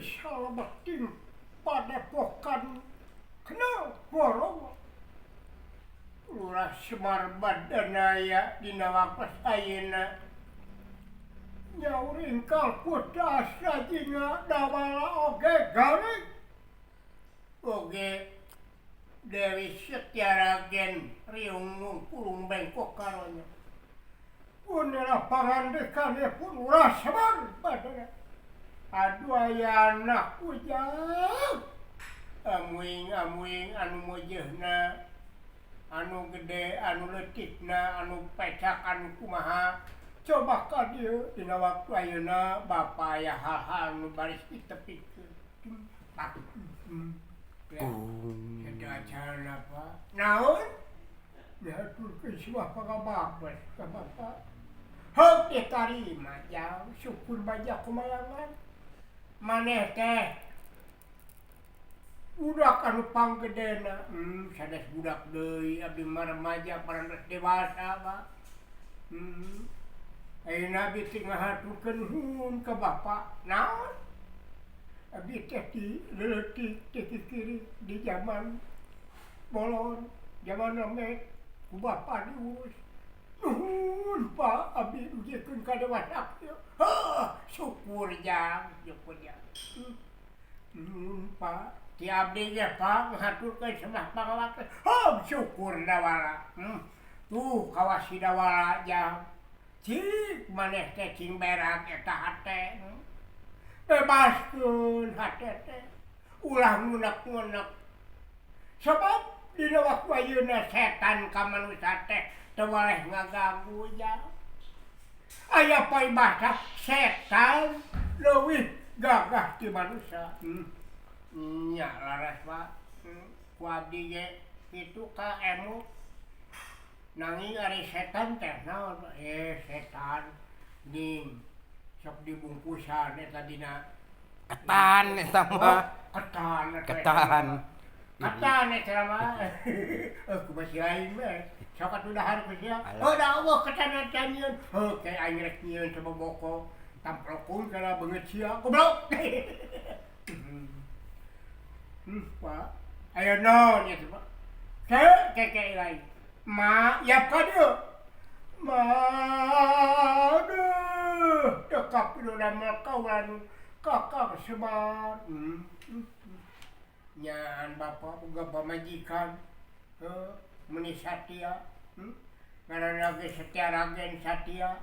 salebetting padepokan kenal borong Lurah Semar Badanaya dina waktos ayeuna nyauring kalputas rajinga dawala oge garing oge Dewi Setyaragen riung kulung bengkok karonya punira pangandekane pun Lurah Semar Badanaya aduh aya anak ujang amuing anu mojehna anu gede anu leutikna anu pecak anu kumaha coba ka dieu dina waktu ayeuna bapa aya hal-hal nu baris ditepikeun ada acara apa naon diaturkeun suah pangababas ka bapa heuh ditarima jang syukur baja kumayangan maneh teh budak anu panggedena sanes budak deui abdi mah remaja parantos dewasa Pak ayeuna abdi teh ngahaturkeun nuhun ka bapa naon abdi teh di leutik teh kiri di zaman bolon zaman namek ku bapa diurus nuhun Pak abdi ujiekeun ka dewasa heuh syukur jang nuhun Pak ti abdi ge Pak ngahaturkeun semah pangawaktu syukur dawala tuh kawasi dawala jang cik maneh teh cing berak eta hate bebaskeun hate teh ulah ngunek-ngunek sabab dina waktu ayeuna setan ka manusia teh teu waleh ngaganggu jang aya paibasa setan leuwih gagah ti manusia nya laras Pak ku abdi ge kitu ka emu nanging ari setan teh naon setan ning sok dibungkusan eta dina ketan eta mah ketan eta mah ku masih lain mah sok atudahan ku sia da Allah ketan nyieun kayak aing rek nyieun coba boko tamprokeun kana beungeut sia goblok Pak, ayo naon ya Pak? Keke lain. Ma, ya ka dieu. Ma, aduh, dekap pilu damel kawan Kakang Semar. Nyaan bapa boga pamajikan. Meuni satia. Ngaranna ge Setyaragen Satya.